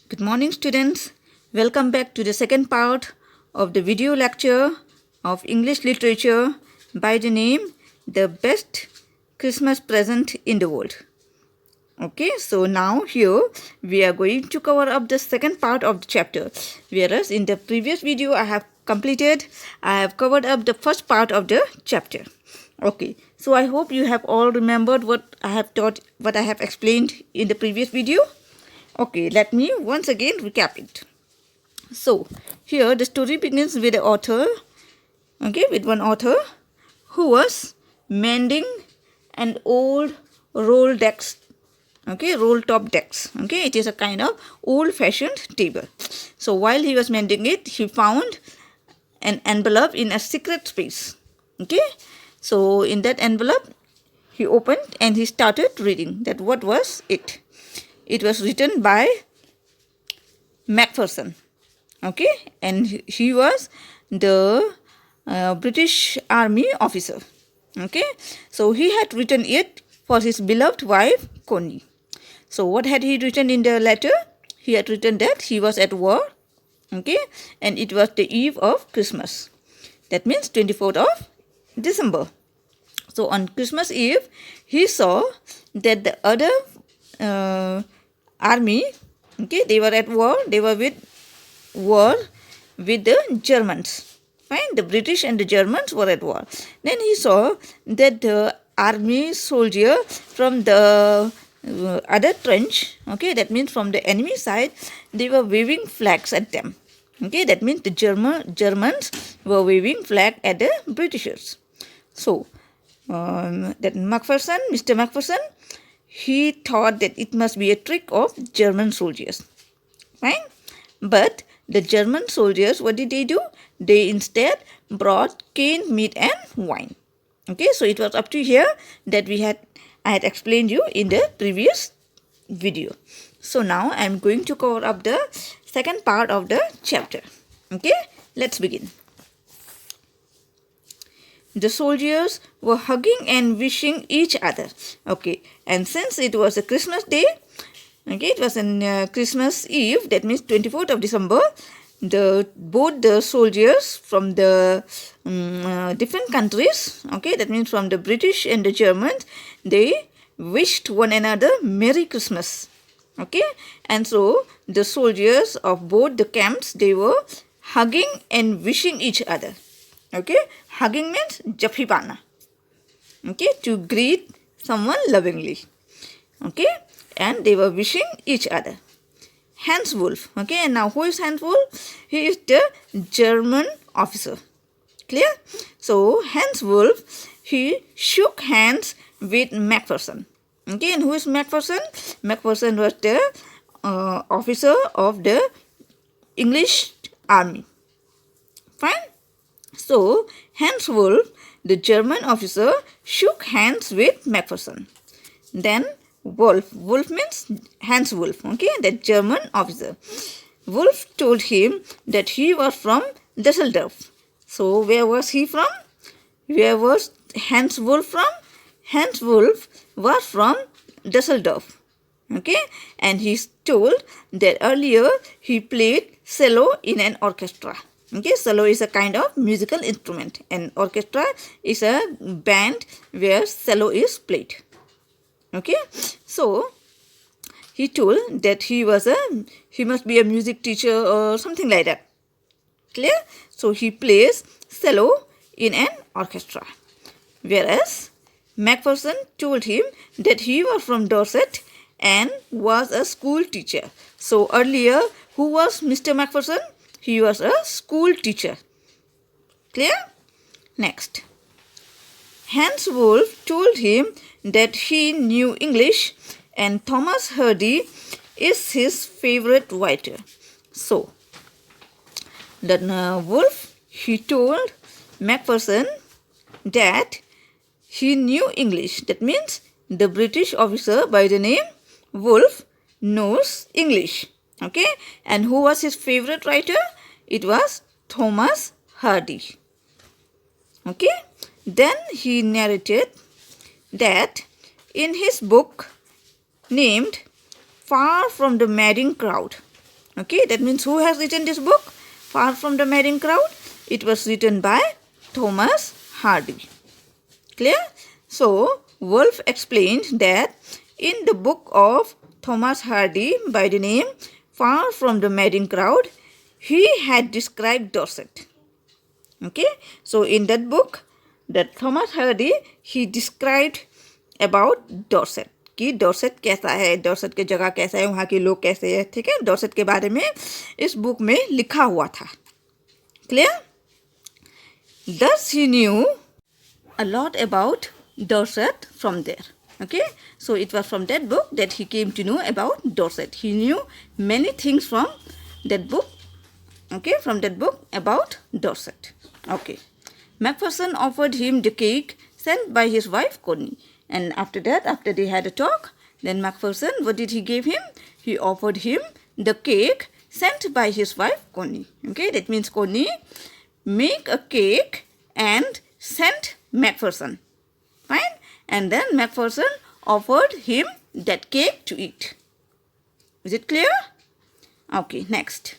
Good morning, students. Welcome back to the second part of the video lecture of English literature by the name The Best Christmas Present in the World. Okay, so now here we are going to cover up the second part of the chapter. Whereas in the previous video I have covered up the first part of the chapter. Okay, so I hope you have all remembered what I have explained in the previous video. Okay, let me once again recap it. So, here the story begins with the author, with one author who was mending an old roll top decks. It is a kind of old-fashioned table. So, while he was mending it, he found an envelope in a secret space. So, in that envelope, he opened and he started reading that what was it. It was written by Macpherson, and he was the British Army officer, So he had written it for his beloved wife, Connie. So what had he written in the letter? He had written that he was at war, and it was the eve of Christmas. That means 24th of December. So on Christmas Eve, he saw that the other army, they were at war. They were with the Germans. Fine, the British and the Germans were at war. Then he saw that the army soldier from the other trench, that means from the enemy side, they were waving flags at them. That means the Germans were waving flag at the Britishers. So that Mr. Macpherson, he thought that it must be a trick of German soldiers. Fine? But the German soldiers, what did they do? They instead brought canned meat and wine. So it was up to here that I had explained you in the previous video. So now I am going to cover up the second part of the chapter. Let's begin. The soldiers were hugging and wishing each other. And since it was a Christmas day, it was on Christmas Eve, that means 24th of December, both the soldiers from the different countries, that means from the British and the Germans, they wished one another Merry Christmas. And so the soldiers of both the camps, they were hugging and wishing each other. Hugging means jaffi pana. To greet someone lovingly. And they were wishing each other. Hans Wolf. And now who is Hans Wolf? He is the German officer. Clear? So Hans Wolf, he shook hands with Macpherson. And who is Macpherson? Macpherson was the officer of the English army. Fine? So, Hans Wolf, the German officer, shook hands with Macpherson. Then, Wolf means Hans Wolf, that German officer. Wolf told him that he was from Düsseldorf. So, where was he from? Where was Hans Wolf from? Hans Wolf was from Düsseldorf. And he told that earlier he played cello in an orchestra. Cello is a kind of musical instrument, and orchestra is a band where cello is played. So he told that he must be a music teacher or something like that. Clear? So he plays cello in an orchestra. Whereas Macpherson told him that he was from Dorset and was a school teacher. So earlier, who was Mr. Macpherson? He was a school teacher. Clear? Next. Hans Wolf told him that he knew English and Thomas Hardy is his favorite writer. So, Wolf, he told Macpherson that he knew English. That means the British officer by the name Wolf knows English. And who was his favorite writer? It was Thomas Hardy. Then he narrated that in his book named Far from the Madding Crowd, Okay, that means who has written this book? Far from the Madding Crowd. It was written by Thomas Hardy. Clear? So, Wolf explained that in the book of Thomas Hardy by the name Far from the Madding Crowd, he had described Dorset. Okay, so in that book, that Thomas Hardy, he described about Dorset. कि Dorset कैसा है, Dorset की जगह कैसा है, वहाँ के लोग कैसे हैं, ठीक है, डॉर्सेट के बारे में इस बुक में लिखा हुआ था. Clear? Thus he knew a lot about Dorset from there. Okay, so it was from that book that he came to know about Dorset. He knew many things from that book. Okay, from that book about Dorset. Okay, Macpherson offered him the cake sent by his wife Connie. And after that, after they had a talk, then Macpherson, what did he give him? He offered him the cake sent by his wife Connie. Okay, that means Connie make a cake and sent Macpherson. Fine? And then Macpherson offered him that cake to eat. Is it clear? Okay, next.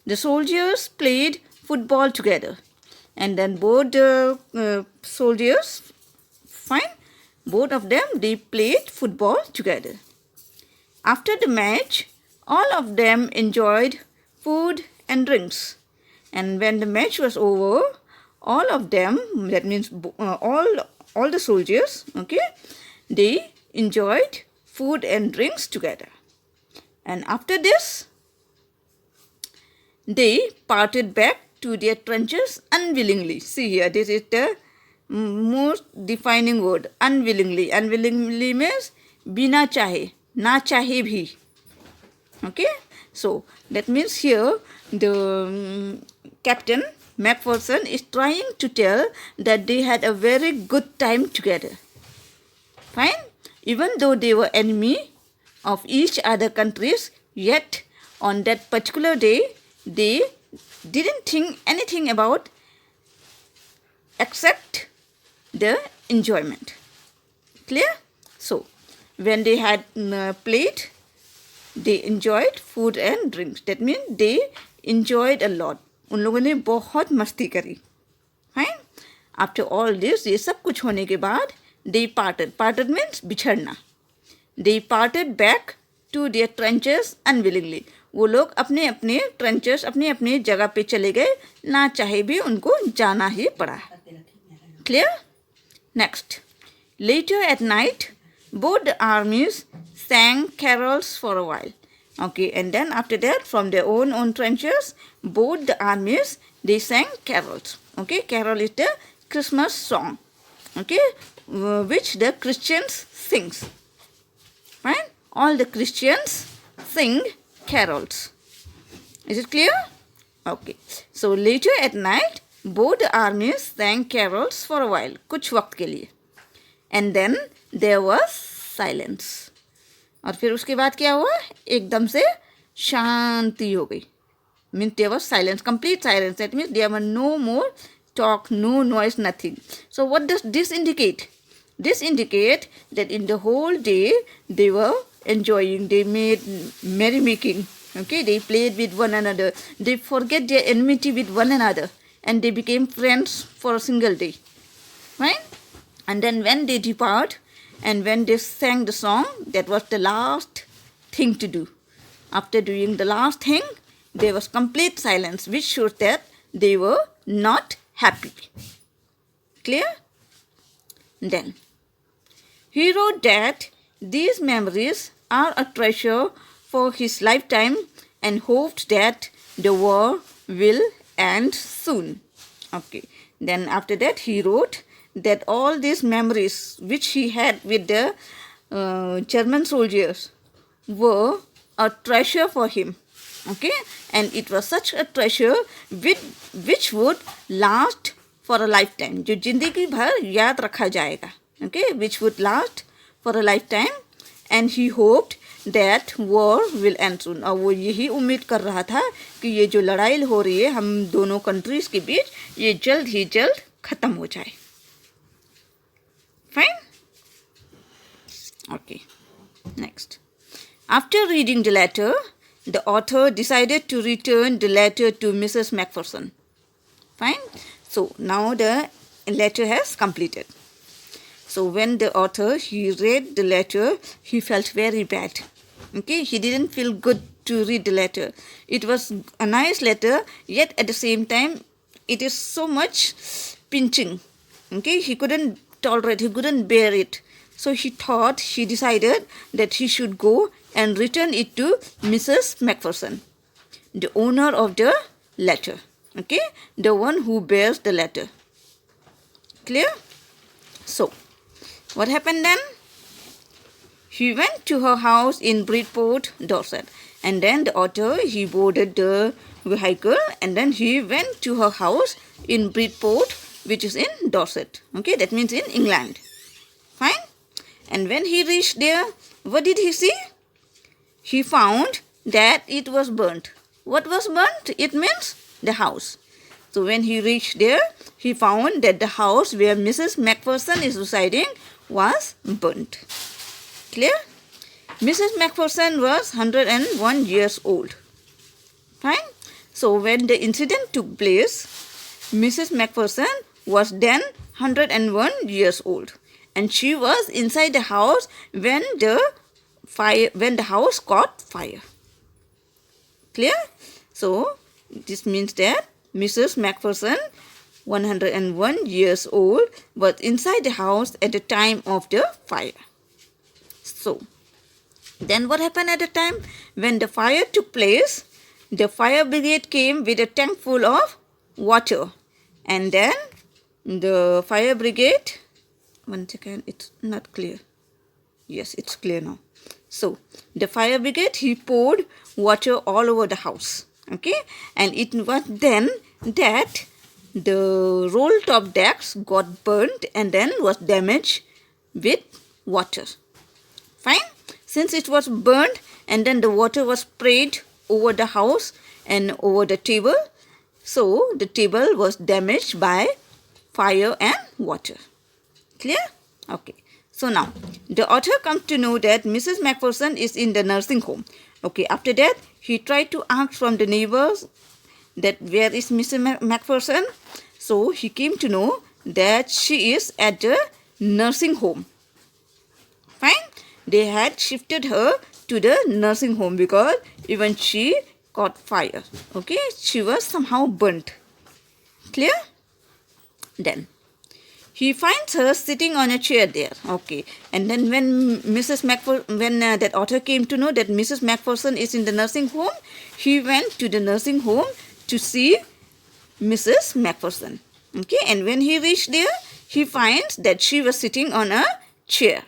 The soldiers played football together. And then both the soldiers, fine, both of them, they played football together. After the match, all of them enjoyed food and drinks. And when the match was over, all of them, that means all the soldiers, okay, they enjoyed food and drinks together. And after this, they parted back to their trenches unwillingly. See here, this is the most defining word, unwillingly. Unwillingly means bina chahe, na chahe bhi. Okay, so that means here the Captain Macpherson is trying to tell that they had a very good time together. Fine? Even though they were enemy of each other countries, yet on that particular day, they didn't think anything about except the enjoyment. Clear? So, when they had played, they enjoyed food and drinks. That means they enjoyed a lot. उन लोगों ने बहुत मस्ती करी. Fine? After all this, ये सब कुछ होने के बाद, they parted. Parted means बिछड़ना. They parted back to their trenches unwillingly. वो लोग अपने अपने ट्रेंचेस, अपने अपने जगह पे चले गए, ना चाहे भी उनको जाना ही पड़ा. Clear? Next. Later at night, both the armies sang carols for a while. Okay, and then after that, from their own trenches, both the armies, they sang carols. Okay, carol is the Christmas song. Okay, which the Christians sings. Right? All the Christians sing carols. Is it clear? Okay. So later at night, both the armies sang carols for a while. कुछ वक्त के लिए. And then there was silence. और फिर उसके बाद क्या हुआ? एकदम से शांति हो गई. Means there was silence, complete silence. That means there were no more talk, no noise, nothing. So what does this indicate? This indicates that in the whole day they were enjoying, they made merrymaking. Okay, they played with one another. They forget their enmity with one another, and they became friends for a single day. Right? And then when they depart, and when they sang the song, that was the last thing to do. After doing the last thing, there was complete silence, which shows that they were not happy. Clear? Then, he wrote that these memories are a treasure for his lifetime and hoped that the war will end soon. Okay. Then after that, he wrote that all these memories which he had with the German soldiers were a treasure for him. Okay, and it was such a treasure which would last for a lifetime. जो जिंदगी भर याद रखा जाएगा. Okay, which would last for a lifetime, and he hoped that war will end soon. और वो यही उम्मीद कर रहा था कि ये जो लड़ाई हो रही है हम दोनों कंट्रीज के बीच, ये जल्द ही जल्द खत्म हो जाए. Fine? Okay. Next. After reading the letter, the author decided to return the letter to Mrs. Macpherson. Fine. So now the letter has completed. So when the author, he read the letter, he felt very bad. Okay, he didn't feel good to read the letter. It was a nice letter, yet at the same time, it is so much pinching. Okay, he couldn't tolerate, he couldn't bear it. So he decided that he should go and return it to Mrs. Macpherson, the owner of the letter. Okay, the one who bears the letter. Clear? So, what happened then? He went to her house in Bridport, Dorset. And then the author, he boarded the vehicle and then he went to her house in Bridport, which is in Dorset. Okay, that means in England. Fine? And when he reached there, what did he see? He found that it was burnt. What was burnt? It means the house. So when he reached there, he found that the house where Mrs. Macpherson is residing was burnt. Clear? Mrs. Macpherson was 101 years old. Fine? So when the incident took place, Mrs. Macpherson was then 101 years old. And she was inside the house when the house caught fire. Clear? So this means that Mrs. Macpherson, 101 years old, was inside the house at the time of the fire. So, then what happened at the time? When the fire took place, the fire brigade came with a tank full of water. And then the fire brigade, one second, it's not clear. Yes, it's clear now. So, the fire brigade, he poured water all over the house. Okay, and it was then that the roll-top decks got burnt and then was damaged with water. Fine? Since it was burnt and then the water was sprayed over the house and over the table, so the table was damaged by fire and water. Clear? Okay. So now, the author comes to know that Mrs. Macpherson is in the nursing home. Okay, after that, he tried to ask from the neighbors that where is Mrs. Macpherson. So he came to know that she is at the nursing home. Fine? They had shifted her to the nursing home because even she caught fire. Okay, she was somehow burnt. Clear? Then he finds her sitting on a chair there. Okay, and then when that author came to know that Mrs. Macpherson is in the nursing home, he went to the nursing home to see Mrs. Macpherson. Okay, and when he reached there, he finds that she was sitting on a chair.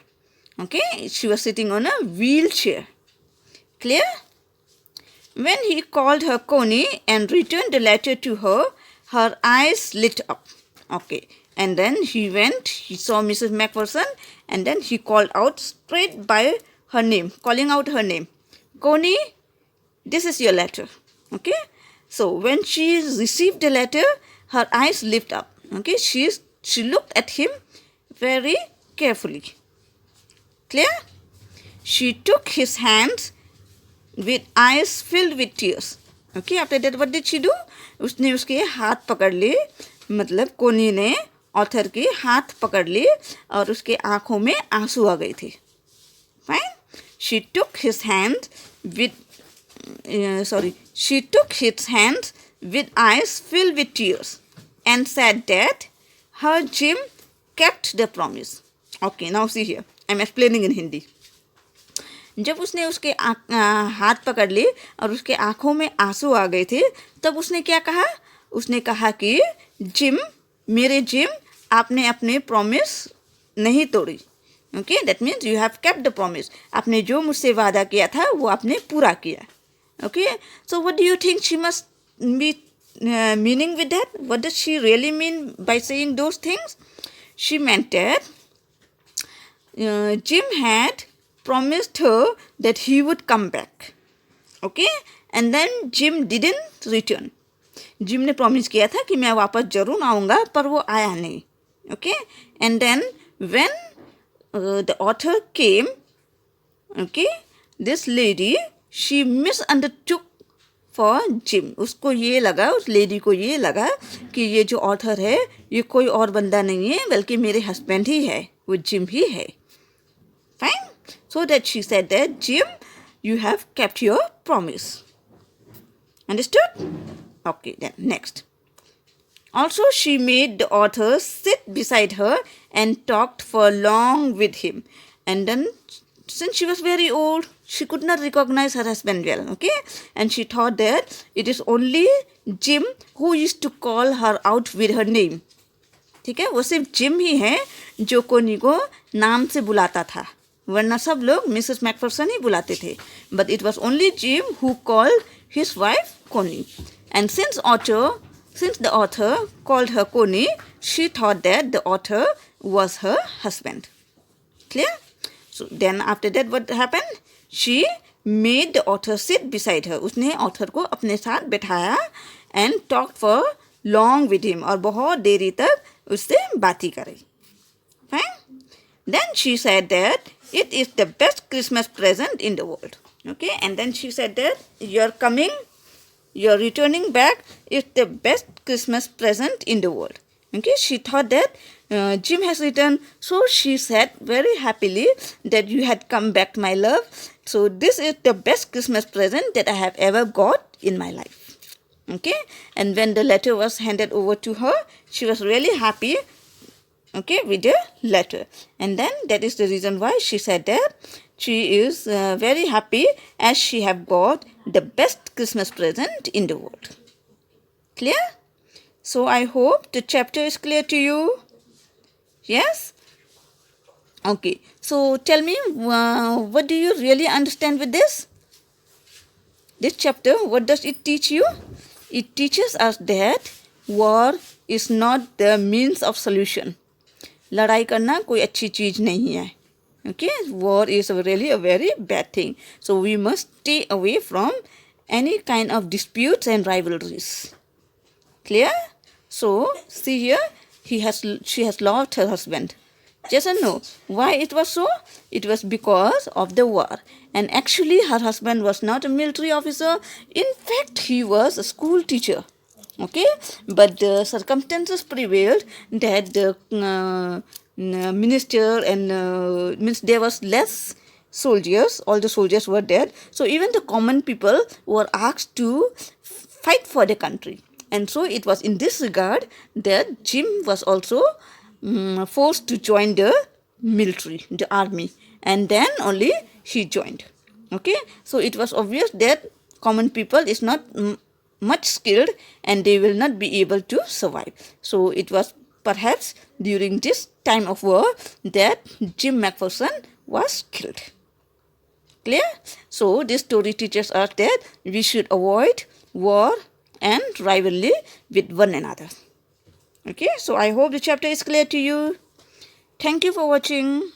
Okay, she was sitting on a wheelchair. Clear? When he called her Connie and returned the letter to her, her eyes lit up. Okay, and then he saw Mrs. Macpherson, and then he called out straight by her name, calling out her name. Connie, this is your letter. Okay, so when she received the letter, her eyes lit up. Okay, she looked at him very carefully. Clear? She took his hands with eyes filled with tears. Okay, after that what did she do? उसने उसके हाथ पकड़ लिए, मतलब कोनी ने author के हाथ पकड़ लिए और उसके आँखों में आंसू आ गए थे. Fine? She took his hands with eyes filled with tears and said that her Jim kept the promise. Okay, now see here. I'm explaining in Hindi. जब उसने उसके हाथ पकड़ लिए और उसके आँखों में आंसू आ गए थे, तब उसने क्या कहा? उसने कहा कि जिम, मेरे जिम, आपने अपने प्रॉमिस नहीं तोड़ी. Okay, that means you have kept the promise. आपने जो मुझसे वादा किया था वो आपने पूरा किया. Okay, so what do you think she must be meaning with that? What does she really mean by saying those things? She meant that Jim had promised her that he would come back. Okay, and then Jim didn't return. Jim ने promise किया था कि मैं वापस जरूर आऊँगा, पर वो आया नहीं. Okay, and then when the author came, okay, this lady, she misunderstood for Jim. उसको ये लगा, उस लेडी को ये लगा कि ये जो ऑथर है ये कोई और बंदा नहीं है बल्कि मेरे हस्बैंड ही है, वो जिम ही है. Fine. So that she said that, Jim, you have kept your promise. Understood? Okay, then next. Also, she made the author sit beside her and talked for long with him. And then, since she was very old, she could not recognize her husband well, okay? And she thought that it is only Jim who used to call her out with her name. ठीक है, वो सिर्फ gym ही है जो कोनी को नाम से बुलाता था, वरना सब लोग मिसेस मैकफर्सन ही बुलाते थे. But it was only Jim who called his wife Connie. And since the author called her Connie, she thought that the author was her husband. Clear? So then after that what happened? She made the author sit beside her. उसने author को अपने साथ बैठाया and talked for long with him. और बहुत देरी तक उससे बातें करी. Fine? Then she said that it is the best Christmas present in the world. Okay? And then she said that you're returning back is the best Christmas present in the world. Okay? She thought that Jim has returned. So she said very happily that you had come back, my love. So this is the best Christmas present that I have ever got in my life. Okay? And when the letter was handed over to her, she was really happy, okay, with the letter. And then that is the reason why she said that she is very happy as she have got the best Christmas present in the world. Clear? So I hope the chapter is clear to you. Yes? Okay. So tell me, what do you really understand with this? This chapter, what does it teach you? It teaches us that war is not the means of solution. लड़ाई करना कोई अच्छी चीज नहीं है. Okay? War is really a very bad thing. So we must stay away from any kind of disputes and rivalries. Clear? So see here, she has lost her husband. Yes or no? Why it was so? It was because of the war. And actually her husband was not a military officer. In fact, he was a school teacher. Okay? But the circumstances prevailed that the minister and means there was less soldiers. All the soldiers were dead. So even the common people were asked to fight for the country. And so it was in this regard that Jim was also forced to join the military, the army, and then only he joined. Okay, so it was obvious that common people is not much skilled and they will not be able to survive. So it was perhaps during this time of war that Jim Macpherson was killed. Clear? So this story teaches us that we should avoid war and rivalry with one another. Okay, so I hope the chapter is clear to you. Thank you for watching.